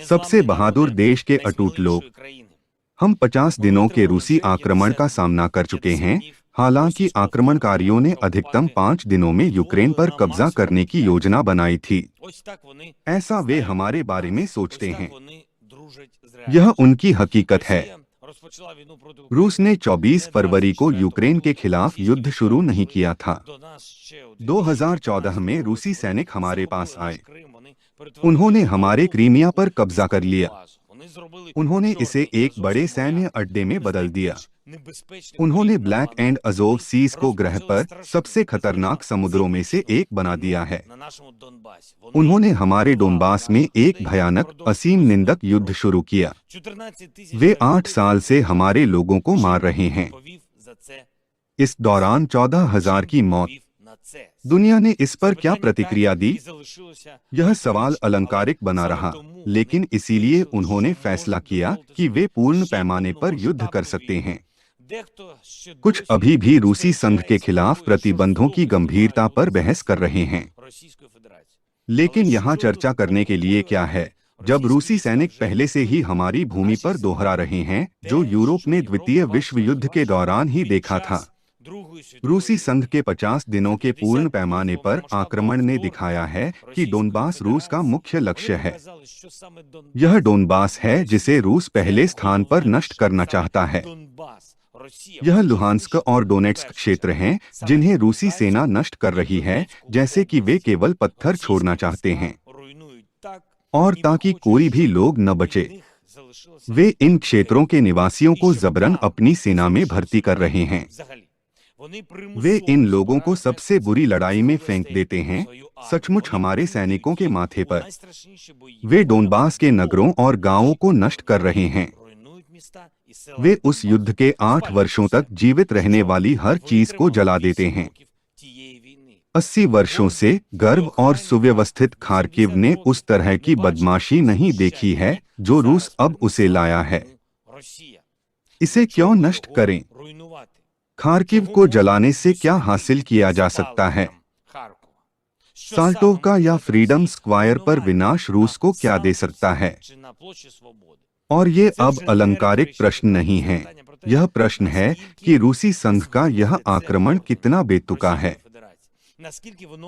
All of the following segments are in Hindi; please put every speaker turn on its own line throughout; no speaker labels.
सबसे बहादुर देश के अटूट लोग। हम 50 दिनों के रूसी आक्रमण का सामना कर चुके हैं। हालांकि आक्रमणकारियों ने अधिकतम 5 दिनों में यूक्रेन पर कब्जा करने की योजना बनाई थी। ऐसा वे हमारे बारे में सोचते हैं। यह उनकी हकीकत है। रूस ने 24 फरवरी को यूक्रेन के खिलाफ युद्ध शुरू नहीं किया था। 2014 में रूसी सैनिक हमारे पास आए। उन्होंने हमारे क्रीमिया पर कब्जा कर लिया। उन्होंने इसे एक बड़े सैन्य अड्डे में बदल दिया। उन्होंने ब्लैक एंड अज़ोव सीज को ग्रह पर सबसे खतरनाक समुद्रों में से एक बना दिया है। उन्होंने हमारे डोनबास में एक भयानक असीम निंदक युद्ध शुरू किया। वे 8 साल से हमारे लोगों को मार रहे हैं। इस दौरान 14,000 की मौत। दुनिया ने इस पर क्या प्रतिक्रिया दी? यह सवाल अलंकारिक बना रहा, लेकिन इसीलिए उन्होंने फैसला किया कि वे पूर्ण पैमाने पर युद्ध कर सकते हैं। कुछ अभी भी रूसी संघ के खिलाफ प्रतिबंधों की गंभीरता पर बहस कर रहे हैं। लेकिन यहाँ चर्चा करने के लिए क्या है, जब रूसी सैनिक पहले से ही हमारी भूमि पर दोहरा रहे हैं, जो यूरोप ने द्वितीय विश्व युद्ध के दौरान ही देखा था। रूसी संघ के 50 दिनों के पूर्ण पैमाने पर आक्रमण ने दिखाया है कि डोनबास रूस का मुख्य लक्ष्य है। यह डोनबास है जिसे रूस पहले स्थान पर नष्ट करना चाहता है। यह लुहांस्क और डोनेट्स्क क्षेत्र हैं जिन्हें रूसी सेना नष्ट कर रही है, जैसे कि वे केवल पत्थर छोड़ना चाहते हैं और ताकि कोई भी लोग न बचे। वे इन क्षेत्रों के निवासियों को जबरन अपनी सेना में भर्ती कर रहे हैं। वे इन लोगों को सबसे बुरी लड़ाई में फेंक देते हैं, सचमुच हमारे सैनिकों के माथे पर। वे डोनबास के नगरों और गांवों को नष्ट कर रहे हैं। वे उस युद्ध के 8 वर्षों तक जीवित रहने वाली हर चीज को जला देते हैं। 80 वर्षों से गर्व और सुव्यवस्थित खार्किव ने उस तरह की बदमाशी नहीं देखी है जो रूस अब उसे लाया है। इसे क्यों नष्ट करें? खार्किव को जलाने से क्या हासिल किया जा सकता है? साल्टोवका या फ्रीडम स्क्वायर पर विनाश रूस को क्या दे सकता है? और ये अब अलंकारिक प्रश्न नहीं है। यह प्रश्न है कि रूसी संघ का यह आक्रमण कितना बेतुका है।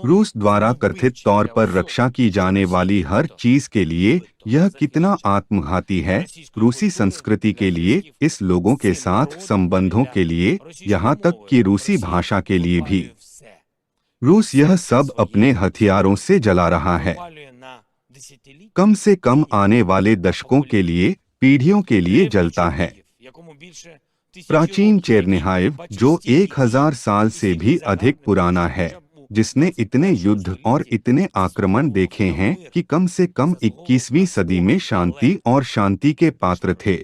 रूस द्वारा कथित तौर पर रक्षा की जाने वाली हर चीज के लिए यह कितना आत्मघाती है, रूसी संस्कृति के लिए, इस लोगों के साथ संबंधों के लिए, यहाँ तक कि रूसी भाषा के लिए भी। रूस यह सब अपने हथियारों से जला रहा है। कम से कम आने वाले दशकों के लिए, पीढ़ियों के लिए जलता है। प्राचीन चेरनिहाइव, जो 1000 साल से भी अधिक पुराना है, जिसने इतने युद्ध और इतने आक्रमण देखे हैं कि कम से कम 21वीं सदी में शांति और शांति के पात्र थे।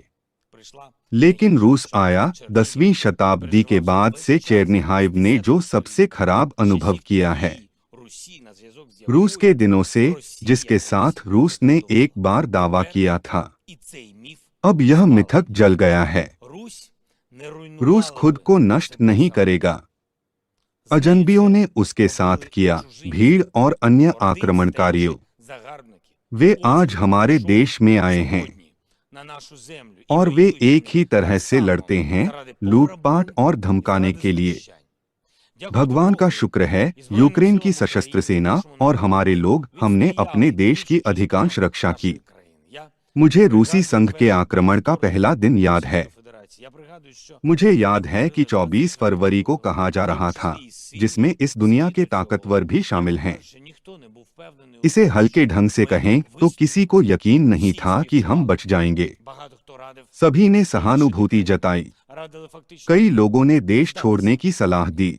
लेकिन रूस आया। 10वीं शताब्दी के बाद से चेरनिहाइव ने जो सबसे खराब अनुभव किया है। रूस के दिनों से, जिसके साथ रूस ने एक बार दावा किया था, अब यह मिथक जल गया है। रूस खुद को नष्ट नहीं करेगा। अजनबियों ने उसके साथ किया, भीड़ और अन्य आक्रमणकारियों। वे आज हमारे देश में आए हैं और वे एक ही तरह से लड़ते हैं, लूटपाट और धमकाने के लिए। भगवान का शुक्र है, यूक्रेन की सशस्त्र सेना और हमारे लोग, हमने अपने देश की अधिकांश रक्षा की। मुझे रूसी संघ के आक्रमण का पहला दिन याद है। मुझे याद है कि 24 फरवरी को कहा जा रहा था, जिसमें इस दुनिया के ताकतवर भी शामिल हैं। इसे हल्के ढंग से कहें तो किसी को यकीन नहीं था कि हम बच जाएंगे। सभी ने सहानुभूति जताई। कई लोगों ने देश छोड़ने की सलाह दी,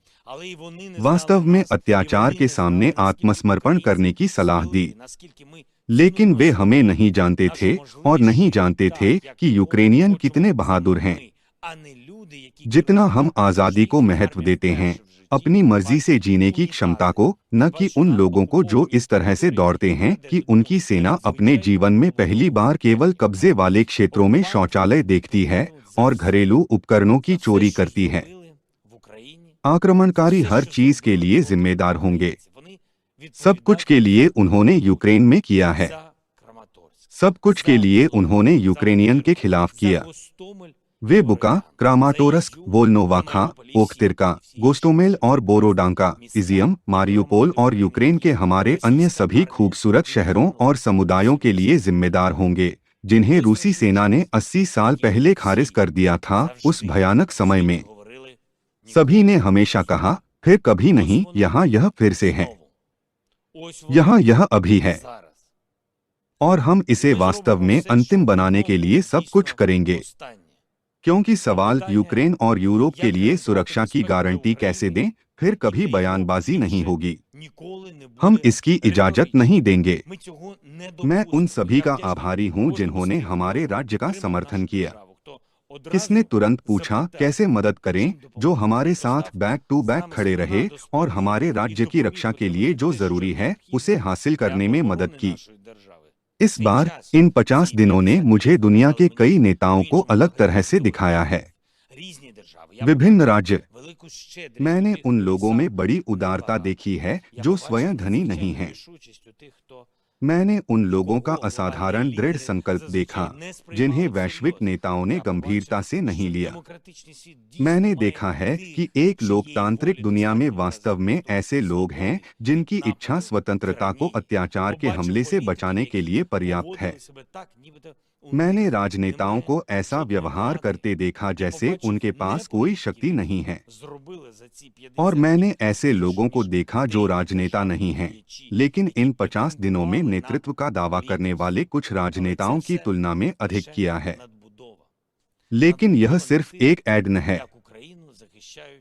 वास्तव में अत्याचार के सामने आत्मसमर्पण करने की सलाह दी। लेकिन वे हमें नहीं जानते थे और नहीं जानते थे कि यूक्रेनियन कितने बहादुर हैं। जितना हम आज़ादी को महत्व देते हैं, अपनी मर्जी से जीने की क्षमता को, न कि उन लोगों को जो इस तरह से दौड़ते हैं कि उनकी सेना अपने जीवन में पहली बार केवल कब्जे वाले क्षेत्रों में शौचालय देखती है और घरेलू उपकरणों की चोरी करती है। आक्रमणकारी हर चीज के लिए जिम्मेदार होंगे। सब कुछ के लिए उन्होंने यूक्रेन में किया है। सब कुछ के लिए उन्होंने यूक्रेनियन के खिलाफ किया। वे बुका, क्रामाटोरस्क, वोल्नोवाखा, ओख्तिर्का, गोस्टोमेल और बोरोडांका, इजियम, मारियुपोल और यूक्रेन के हमारे अन्य सभी खूबसूरत शहरों और समुदायों के लिए जिम्मेदार होंगे, जिन्हें रूसी सेना ने 80 साल पहले खारिज कर दिया था। उस भयानक समय में सभी ने हमेशा कहा, फिर कभी नहीं, यहाँ यह फिर से है, यहाँ यह अभी है, और हम इसे वास्तव में अंतिम बनाने के लिए सब कुछ करेंगे। क्योंकि सवाल यूक्रेन और यूरोप के लिए सुरक्षा की गारंटी कैसे दें, फिर कभी बयानबाजी नहीं होगी। हम इसकी इजाजत नहीं देंगे। मैं उन सभी का आभारी हूं जिन्होंने हमारे राज्य का समर्थन किया। किसने तुरंत पूछा कैसे मदद करें, जो हमारे साथ बैक टू बैक खड़े रहे और हमारे राज्य की रक्षा के लिए जो जरूरी है उसे हासिल करने में मदद की। इस बार इन 50 दिनों ने मुझे दुनिया के कई नेताओं को अलग तरह से दिखाया है। विभिन्न राज्य। मैंने उन लोगों में बड़ी उदारता देखी है जो स्वयं धनी नहीं हैं। मैंने उन लोगों का असाधारण दृढ़ संकल्प देखा जिन्हें वैश्विक नेताओं ने गंभीरता से नहीं लिया। मैंने देखा है कि एक लोकतांत्रिक दुनिया में वास्तव में ऐसे लोग हैं जिनकी इच्छा स्वतंत्रता को अत्याचार के हमले से बचाने के लिए पर्याप्त है। मैंने राजनेताओं को ऐसा व्यवहार करते देखा जैसे उनके पास कोई शक्ति नहीं है, और मैंने ऐसे लोगों को देखा जो राजनेता नहीं हैं, लेकिन इन 50 दिनों में नेतृत्व का दावा करने वाले कुछ राजनेताओं की तुलना में अधिक किया है। लेकिन यह सिर्फ एक ऐड है।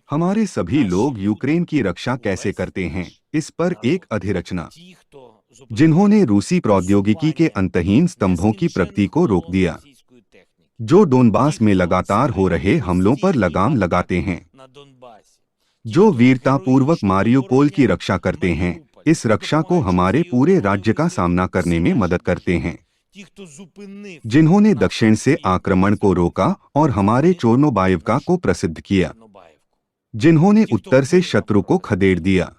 हमारे सभी लोग यूक्रेन की रक्षा कैसे करते हैं, इस पर एक अधिरचना, जिन्होंने रूसी प्रौद्योगिकी के अंतहीन स्तंभों की प्रगति को रोक दिया, जो डोनबास में लगातार हो रहे हमलों पर लगाम लगाते हैं, जो वीरतापूर्वक मारियुपोल की रक्षा करते हैं, इस रक्षा को हमारे पूरे राज्य का सामना करने में मदद करते हैं, जिन्होंने दक्षिण से आक्रमण को रोका और हमारे चोर्नोबाइवका को प्रसिद्ध किया, जिन्होंने उत्तर से शत्रु को खदेड़ दिया,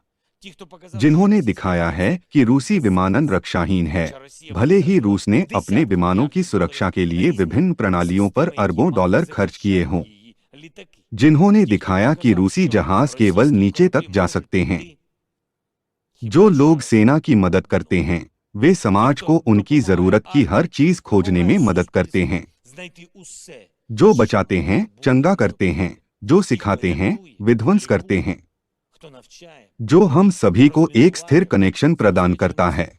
जिन्होंने दिखाया है कि रूसी विमानन रक्षाहीन है, भले ही रूस ने अपने विमानों की सुरक्षा के लिए विभिन्न प्रणालियों पर अरबों डॉलर खर्च किए हों, जिन्होंने दिखाया कि रूसी जहाज केवल नीचे तक जा सकते हैं। जो लोग सेना की मदद करते हैं वे समाज को उनकी जरूरत की हर चीज खोजने में मदद करते हैं। जो बचाते हैं, चंगा करते हैं, जो सिखाते हैं, विध्वंस करते हैं, जो हम सभी को एक स्थिर कनेक्शन प्रदान करता है,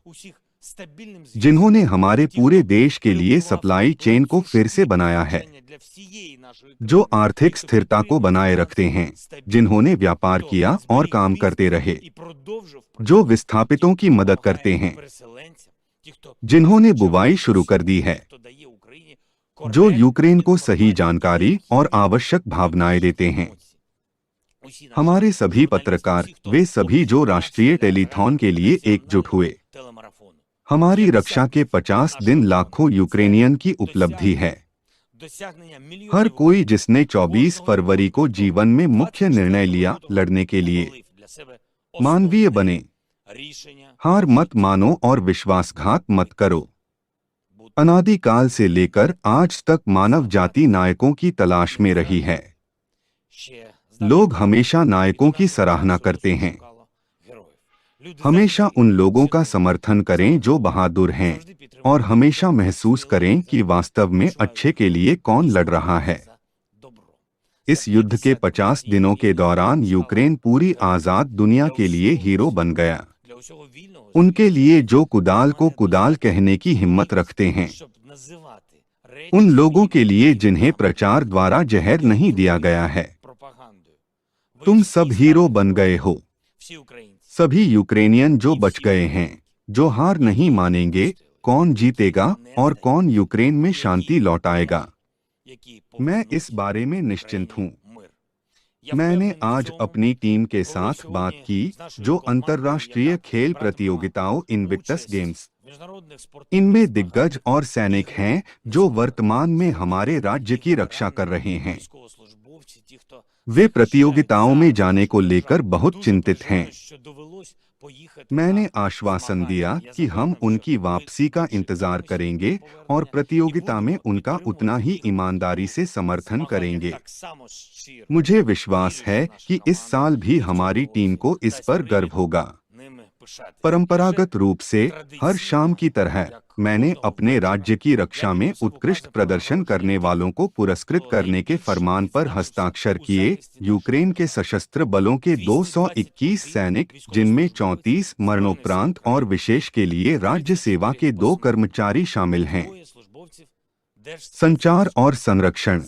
जिन्होंने हमारे पूरे देश के लिए सप्लाई चेन को फिर से बनाया है, जो आर्थिक स्थिरता को बनाए रखते हैं, जिन्होंने व्यापार किया और काम करते रहे, जो विस्थापितों की मदद करते हैं, जिन्होंने बुवाई शुरू कर दी है, जो यूक्रेन को सही जानकारी और आवश्यक भावनाएं देते हैं, हमारे सभी पत्रकार, वे सभी जो राष्ट्रीय टेलीथॉन के लिए एकजुट हुए। हमारी रक्षा के 50 दिन लाखों यूक्रेनियन की उपलब्धि है। हर कोई जिसने 24 फरवरी को जीवन में मुख्य निर्णय लिया लड़ने के लिए। मानवीय बने, हार मत मानो और विश्वासघात मत करो। अनादिकाल से लेकर आज तक मानव जाति नायकों की तलाश में रही है। लोग हमेशा नायकों की सराहना करते हैं। हमेशा उन लोगों का समर्थन करें जो बहादुर हैं, और हमेशा महसूस करें कि वास्तव में अच्छे के लिए कौन लड़ रहा है। इस युद्ध के 50 दिनों के दौरान यूक्रेन पूरी आजाद दुनिया के लिए हीरो बन गया। उनके लिए जो कुदाल को कुदाल कहने की हिम्मत रखते हैं, उन लोगों के लिए जिन्हें प्रचार द्वारा जहर नहीं दिया गया है, तुम सब हीरो बन गए हो। सभी यूक्रेनियन जो बच गए हैं, जो हार नहीं मानेंगे, कौन जीतेगा और कौन यूक्रेन में शांति लौटाएगा, मैं इस बारे में निश्चिंत हूँ। मैंने आज अपनी टीम के साथ बात की जो अंतर्राष्ट्रीय खेल प्रतियोगिताओं इनविक्टस गेम्स, इनमें दिग्गज और सैनिक हैं जो वर्तमान में हमारे राज्य की रक्षा कर रहे हैं। वे प्रतियोगिताओं में जाने को लेकर बहुत चिंतित हैं। मैंने आश्वासन दिया कि हम उनकी वापसी का इंतजार करेंगे और प्रतियोगिता में उनका उतना ही ईमानदारी से समर्थन करेंगे। मुझे विश्वास है कि इस साल भी हमारी टीम को इस पर गर्व होगा। परंपरागत रूप से हर शाम की तरह मैंने अपने राज्य की रक्षा में उत्कृष्ट प्रदर्शन करने वालों को पुरस्कृत करने के फरमान पर हस्ताक्षर किए। यूक्रेन के सशस्त्र बलों के 221 सैनिक, जिनमें 34 मरणोपरांत और विशेष के लिए राज्य सेवा के 2 कर्मचारी शामिल हैं। संचार और संरक्षण।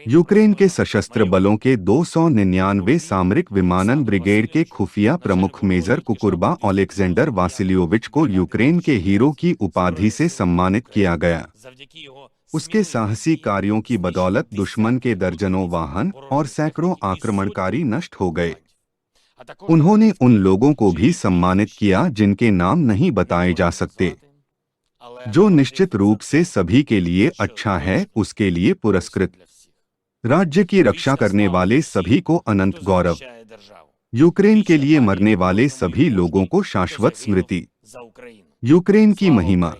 यूक्रेन के सशस्त्र बलों के 299 सामरिक विमानन ब्रिगेड के खुफिया प्रमुख मेजर कुकुरबा ओलेक्जेंडर वासिलियोविच को यूक्रेन के हीरो की उपाधि से सम्मानित किया गया। उसके साहसी कार्यों की बदौलत दुश्मन के दर्जनों वाहन और सैकड़ों आक्रमणकारी नष्ट हो गए। उन्होंने उन लोगों को भी सम्मानित किया जिनके नाम नहीं बताए जा सकते, जो निश्चित रूप से सभी के लिए अच्छा है, उसके लिए पुरस्कृत। राज्य की रक्षा करने वाले सभी को अनंत गौरव। यूक्रेन के लिए मरने वाले सभी लोगों को शाश्वत स्मृति। यूक्रेन की महिमा।